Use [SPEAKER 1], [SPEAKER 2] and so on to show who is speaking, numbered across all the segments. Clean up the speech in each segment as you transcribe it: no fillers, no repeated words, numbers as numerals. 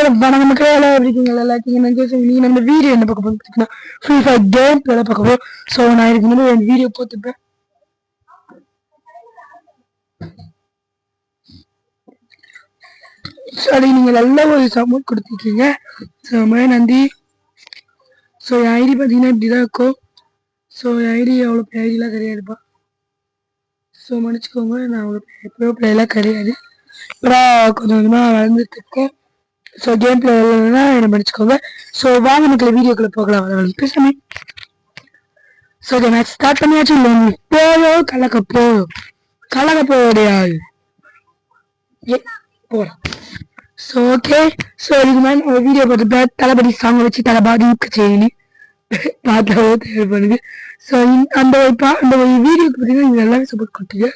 [SPEAKER 1] வணக்கம் மக்களே, எல்லாம் எப்படி இருக்கீங்க? நல்லா இருக்கீங்க. நீங்க நம்ம வீடியோ என்ன பார்க்க போறோம் பார்த்தீங்கன்னா ஃப்ரீ ஃபயர் கேம் பிளே பார்க்க போறோம். ஸோ நான் இதுக்கு முன்னாடி என் வீடியோ பார்த்துப்பேன். சரி, நீங்கள் நல்ல ஒரு சப்போர்ட் கொடுத்துருக்கீங்க. ஸோ நன்றி. ஸோ என் ஐடி பார்த்தீங்கன்னா இப்படி தான் இருக்கும். ஸோ என் ஐடி அவ்வளோ ஐடியெலாம் கிடையாதுப்பா. ஸோ மன்னிச்சுக்கோங்க, நான் அவ்வளோ எப்போ பிளேயெல்லாம் கிடையாது. இப்போ கொஞ்சம் கொஞ்சமாக வளர்ந்துட்டு இருக்கேன். ஸோ கேம் பிளே இல்லைன்னா என்ன மன்னிச்சுக்கோங்க. ஸோ வாங்க மக்களே, வீடியோக்குள்ளே போகலாம். பேசுகிறேன். ஸோ மேட்ச் ஸ்டார்ட் பண்ணியாச்சு. போதும் கலக்கப்போடைய ஆள் போகலாம். So okay. ஸோ இதுக்கு மேலே நான் வீடியோ பார்த்துப்பேன். தளபதி சாங்கை வச்சு தளபதி செய்யணும் பார்த்தாவே தேவைப்படுது. ஸோ அந்த வீடியோக்கு பார்த்தீங்கன்னா நீங்கள் நல்லாவே சப்போர்ட் கொடுத்தீங்க.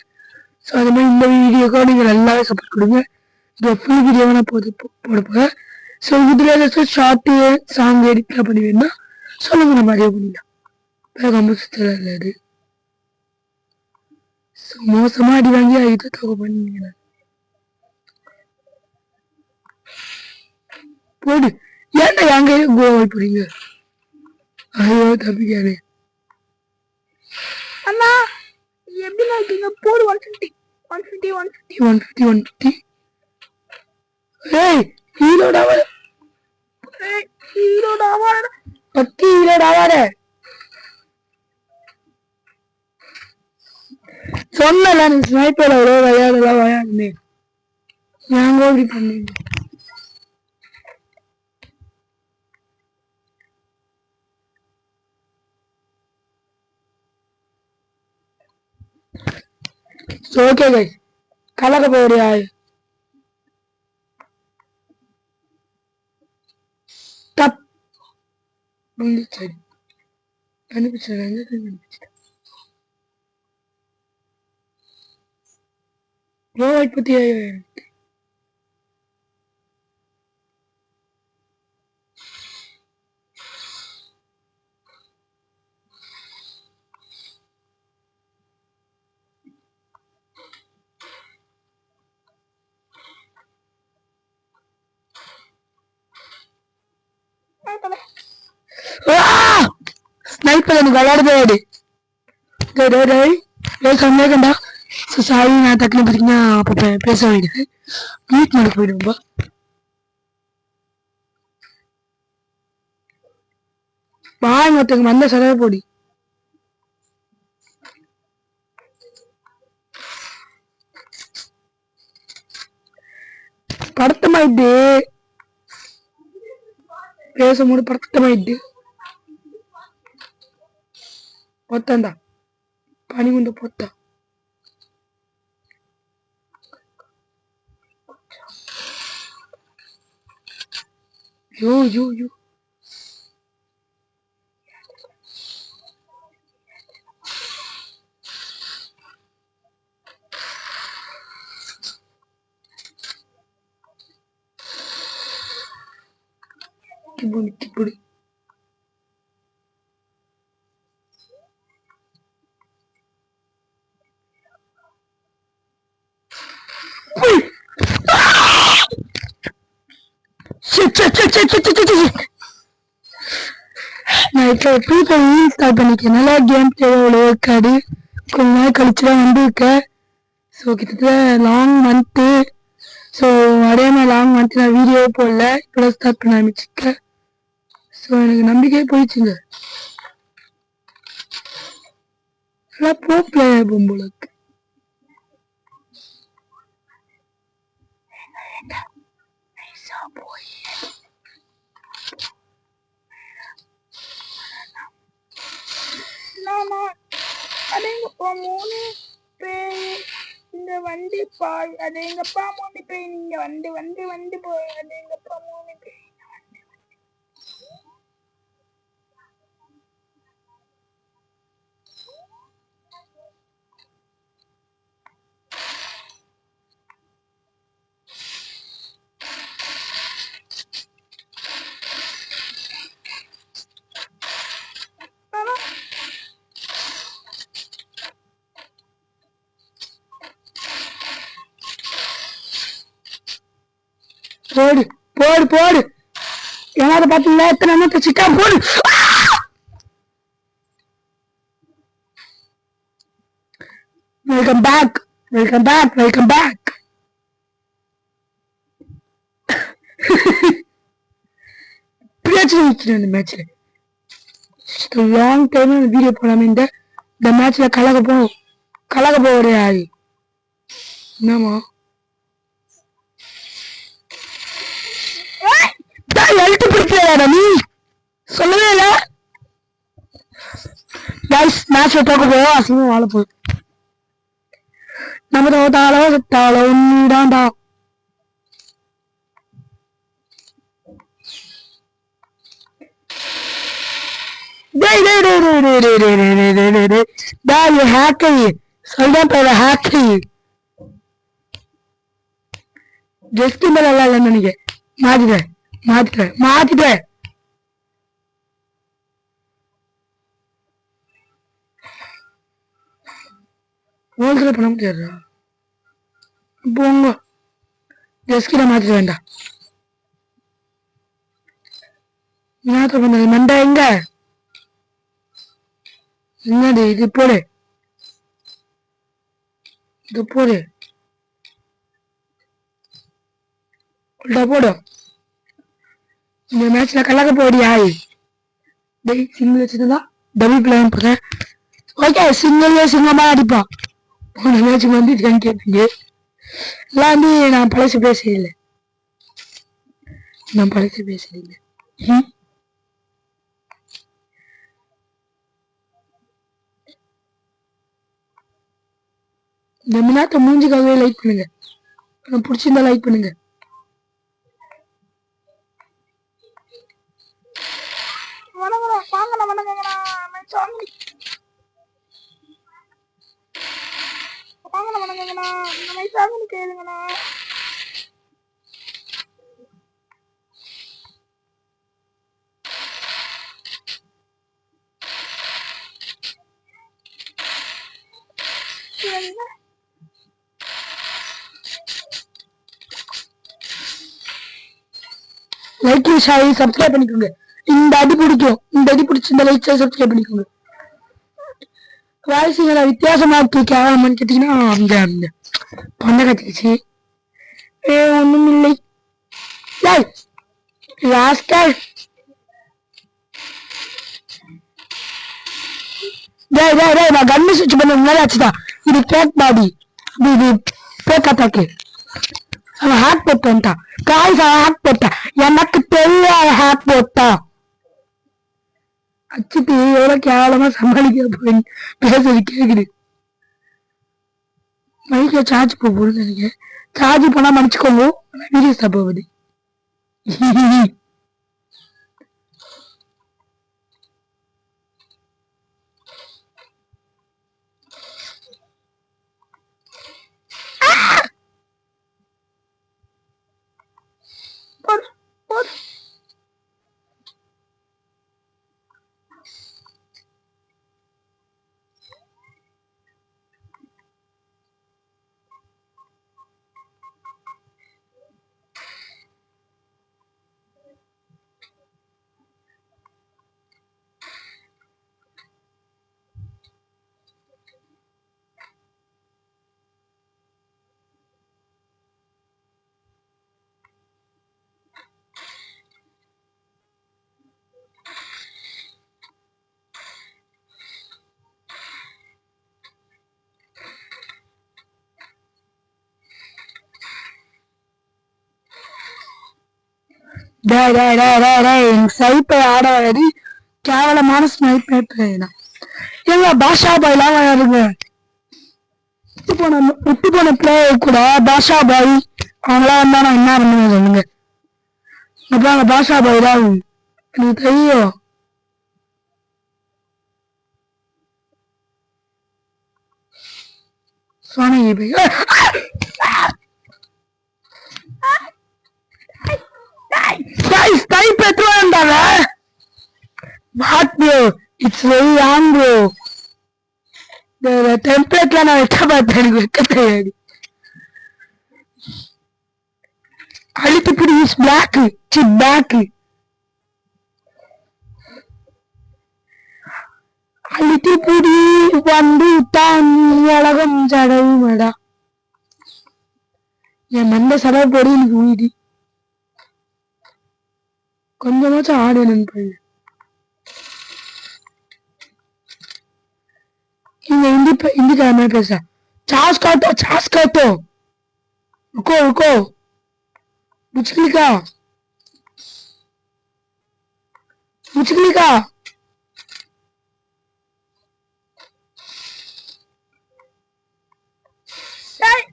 [SPEAKER 1] ஸோ அது மாதிரி இந்த வீடியோக்கோ நீங்கள் நல்லாவே சப்போர்ட் கொடுங்க. இது ஃபுல் வீடியோவாக நான் போட போகிறேன். ஸோ இதில் ஏதாச்சும் ஷார்ட்டு சாங் எடிட்லாம் பண்ணி வேணும்னா சொல்லுங்க, நம்ம அதே பண்ணிடலாம். ரொம்ப சுத்தலாம் இல்லை அது. ஸோ மோசமாக அடி வாங்கி அதுக்கு தொகை பண்ணிங்க போடு. ஏன்டா எங்க கோவா போறீங்க? ஐயோ தப்பிக்காரு அண்ணா, எப்படி இருக்கீங்க? போடு 150 150 150 150 150. ஏய் ஹீரோடா வர, ஹீரோடா வர, பத்தி ஹீரோடா வர. சொன்னல நீ ஸ்னைப்பர் அவ்வளோ விளையாடுமே, ஏங்க இப்படி பண்ணீங்க? ஓகே கைஸ், கலக்க போறியா? தப் சரி கண்டுபிடிச்சிட்டேன். பத்தி ஸ்னைப்பர் எனக்கு விளையாடுது. கண்டா சாரி, நான் டக்குனு பார்த்தீங்கன்னா அப்போ பேச வேண்டியது மீட் பண்ண போயிடுவோம்பா. வாய் மொத்தங்க வந்த செலவு போடி. படத்தமாயிட்டு பேசும்போது படத்தமாயிட்டு பொத்தாந்தா பனிமுந்த பொத்தா. யோ யோ யோ இப்படி நான் இப்போ ஃப்ரீ ஃபயர் இன்ஸ்டால் பண்ணிக்கேன். நல்லா கேம் பிளே அவ்வளோ இருக்காது. கொஞ்ச நாள் கழிச்சு தான் வந்துருக்கேன். ஸோ கிட்டத்தட்ட லாங் மந்த்து. ஸோ அதே மாதிரி லாங் மந்த்து நான் வீடியோவே போடல, இப்போ ஸ்டார்ட் பண்ண ஆரம்பிச்சிருக்கேன். ஸோ எனக்கு நம்பிக்கையே போயிடுச்சுங்க. நல்லா ப்ரோ பிளேயர் போகும்போது அதேங்கப்பா 3 பேர் இந்த வண்டி பாய். அதேங்கப்பா 3 பேர் நீங்க வந்து வந்து வந்து போய். அதேங்கப்பா 3 பேர். போடு போடு போடு. யாராவது பாத்தீங்களா எத்தனை அமௌண்ட் சிக்கா போடு. Welcome back, welcome back, welcome back. இந்த மேட்ச்ல லாங் டைம் வீடியோ போடாம இந்த மேட்ச்ல கலக போற யாரு என்னமா எழுத்து பிடிக்கல நீ சொல்லவே இல்ல. மேட்ச்ல தோக்க போவோம், அசிங்கம் வாழ போகுது. நம்ம தோத்தாலோ செத்தாலோ உண்மைதான்டா. ஜஸ்ட் மேல இல்லைன்னு நினைக்கிறேன். மாத்திட்டேன். ஹோல்சேல் பண்ண முடியாதா? போங்க ஜஸ்கிட்ட மாத்திட வேண்டாம். மாத்த பண்ணது மண்டா எங்க என்னடி? இது போடு, இது போடு, போடு. இந்த மேட்ச்ல கலக்க போடியா? சிங்கிள் வச்சுதான் டபுள் பிளேன் போறேன். ஓகே, சிங்கமா அடிப்பான். போன மேட்ச் வந்து கேட்பீங்க எல்லாம் வந்து நான் பழசு பேசல. இந்த மினாத்த மூஞ்சிக்காகவே லைக் பண்ணுங்க. பிடிச்சிருந்தா லைக் பண்ணுங்க. லைக் ஷேர் சப்ஸ்கிரைப் பண்ணிக்கோங்க. இந்த அடி பிடிக்கும், இந்த அடி பிடிச்சி இந்த லைக் ஷேர் சப்ஸ்கிரைப் பண்ணிக்கோங்க. வாய்ஸுங்களை வித்தியாசமா இருக்கு கேவலமான்னு கேட்டீங்கன்னா அந்த பொண்ணை கட்டிக்கிச்சு. ஒண்ணும் இல்லை. நான் கண்ணு சுவிட்ச் பண்ண முன்னாடி ஆச்சுதான். இது கேக் பாடி, இது பேக் அட்டாக்கு. அவன் ஹேக் போட்டு வந்துட்டான். காய்ஸ் அவன் ஹேக் போட்டான். எனக்கு தெரியாத ஹேக் போட்டான். அச்சுட்டு எவ்வளவு கேவலமா சமாளிக்க பேசுறது கேக்குது. மைக்ல சார்ஜ் போகுதுன்னு நினைக்கிறேன். சார்ஜ் போனா மன்னிச்சுக்கோங்க, வீடியோ ஸ்டாப் போகுது. ஸ்னைப்பை ஆடாது கேவலமான ஸ்னைப்பர். எங்க பாஷா பாய் எல்லாம் யாருங்க விட்டு போன பிளேயர் கூட பாஷா பாய் அவங்களாம் வந்தா நான் என்ன பண்ணுவேன் சொல்லுங்க. அப்புறம் பாஷா பாய் தான் எனக்கு தெரியும். சோனகி பாய் Snipe எத்துவாண்டாங்க. What bro? It's very young bro. The template la நான் வைக்க மாட்டேன், எனக்கு வைக்க தெரியாது. அழித்து பிடி இஸ் பிளாக் பேக். அழுத்தி புடி வந்து தான் உலகம் சடவுமடா. என் மண்ட செலவு போடு எனக்கு ஊதி கொஞ்சமாச்சும் ஆடு என்னன்னு இங்க हिंदी பேச சாஸ் காட்டோ रुको मुचकली का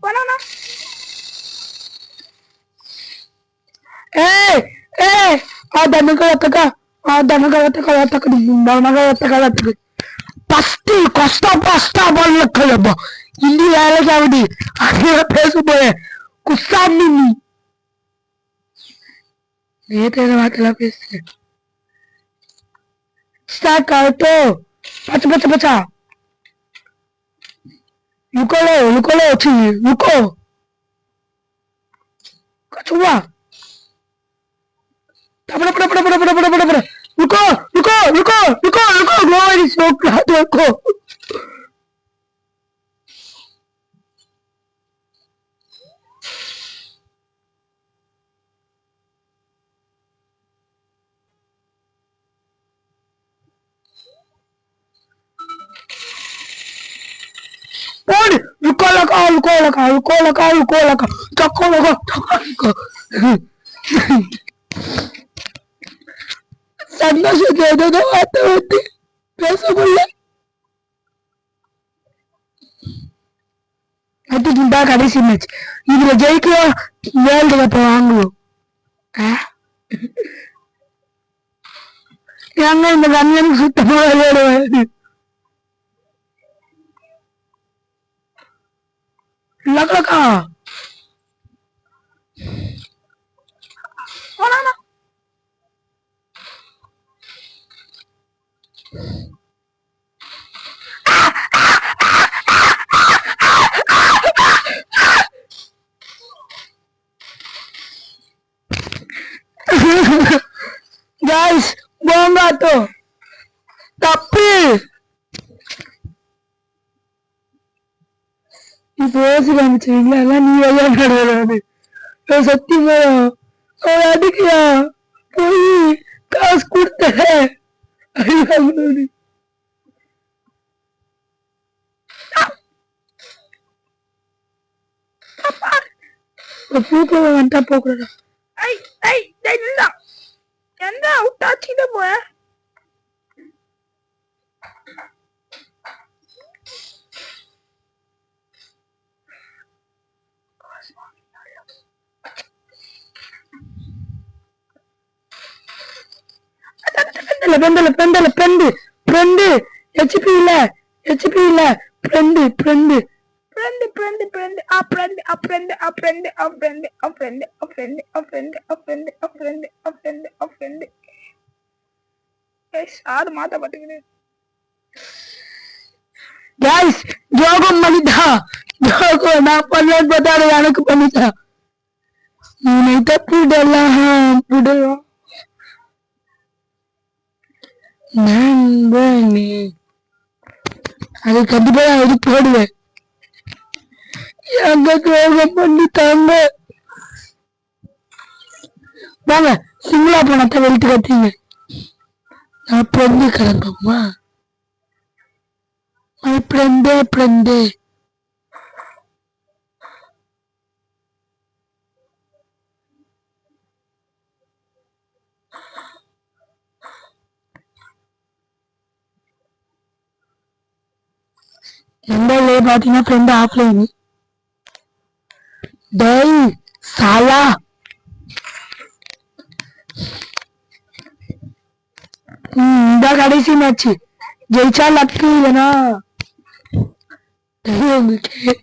[SPEAKER 1] बनाना हिंदी வேலைக்கு ஆகுது அங்க பேச போய குஸ்தாமி நீ நேற்று வார்த்தைலாம் பேசுறேன் ஸ்டார்ட் ஆகட்டோ பச்சா रुको कछुआ रुको ग्लोरी स्मोक रुको रुको लगा சந்தோஷம் ஏதோ வார்த்தை வந்து பேச முடியல. அதுக்குண்டா கடைசி மேட்ச் இதுல ஜெயிக்கிறோம் வேர்ல்டு கப் வாங்குவோம். ஏங்க இந்த கண்ணியனுக்கு சுத்தமா விளையாடுவாரு லக்கா guys bomba tuh tapi இப்போ காமிச்சிருங்களா எல்லாம் நீ விளையாடுறது சத்தியமா அடிக்கியா போய் காசு கொடுத்த பூக்களை வந்துட்டா போக்கூடாதா எந்த அவுட்டாச்சிட போய ஃப்ரெண்டு ஹெச்பி இல்ல ஃப்ரெண்டு ஆறு மாத்த பாத்துக்கிட்டு गाइस ஜோகம் பண்ணிட்டா ஜோகம் நான் பண்ணேன்னு பார்த்தாரு எனக்கு பண்ணிட்டா நீ தப்புடலாம் புடலாம் நண்பனே அது கண்டிப்பா அது போடுவேன் எங்க துரோகம் பண்ணிட்டாங்க வாங்க சிம்லா பணத்தை வெளுத்து கட்டிங்க நான் பிறந்து கிளம்புமா prende நம்பர்ல பாத்தீங்கன்னா ஃப்ரெண்ட் ஆஃப்லைன் டேய் சாலா இந்த கடைசி மேட்ச் ஜெயிச்சா லக்கு இல்லனா உங்களுக்கு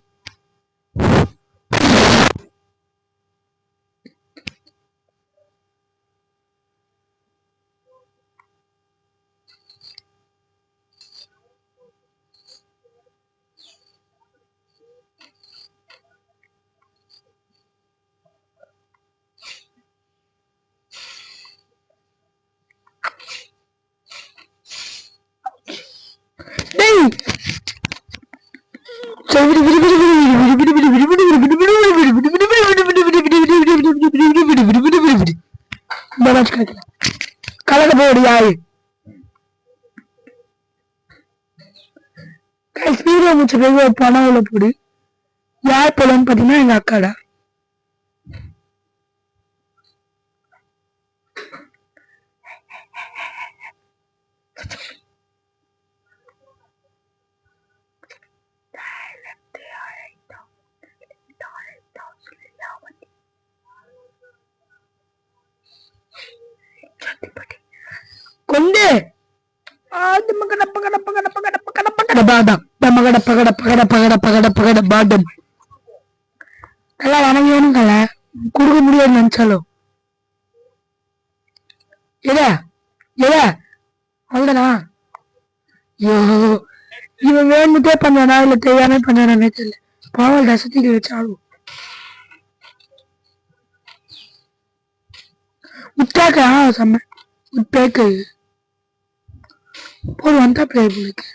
[SPEAKER 1] போடு யாரு வீடியோ முடிச்ச பிறகு ஒரு பணம் உள்ள போடு. யார் போலன்னு பாத்தீங்கன்னா எங்க அக்காடா. கொண்டு நல்லா வணங்கி வேணுங்கல கொடுக்க முடியாது நினைச்சாலும் அவ்வளவுதானா. ஐயோ இவன் வேணுட்டே பண்ணானா இல்ல தெரியாம பண்ணானே தெரியல. பாவல் ரசத்திக்கு வச்சாலும் உத்தாக்கா செம்ம உட்பேக்கு போது வந்தா பிள்ளை பிள்ளைக்கு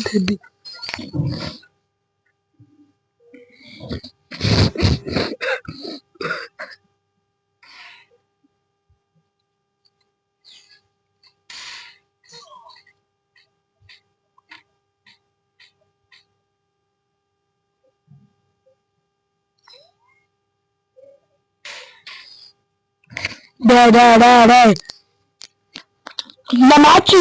[SPEAKER 1] தெரியுது. இந்த மாச்சி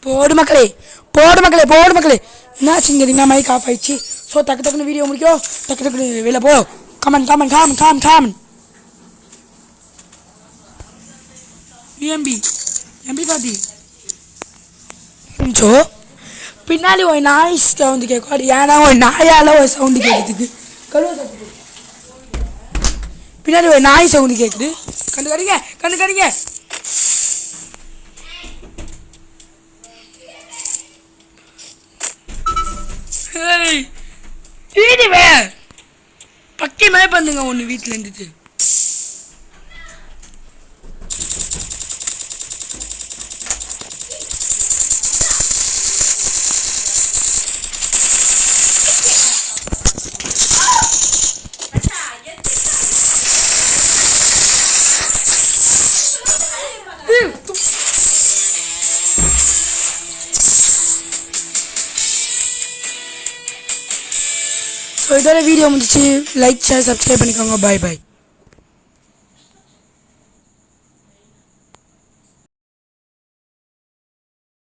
[SPEAKER 1] போடு மக்களே போடு மக்களே போடு மக்களே. என்ன தெரியுமா மைக் ஆஃப் ஆயிடுச்சு. ஸோ டக்கு டக்குன்னு வீடியோ முடிக்கும். டக்கு டக்குன்னு வெளில போ. Come on come on come on come on come on எம்பி பாத்தி ஸோ பின்னாடி ஒரு நாய்ஸ் சவுண்டு கேட்கும். ஏன்னா ஒரு நாயால் ஒரு சவுண்டு கேட்குறதுக்கு பின்னாடி ஒரு நாய் சவுண்டு கேட்குது. கண்டு கடிங்க வீடுவே பக்கமே பண்ணுங்க ஒன்று வீட்டில் இருந்துட்டு. ஸோ இதோட வீடியோ முடிச்சு லைக் ஷேர் சப்ஸ்கிரைப் பண்ணிக்கோங்க. பாய் பாய்.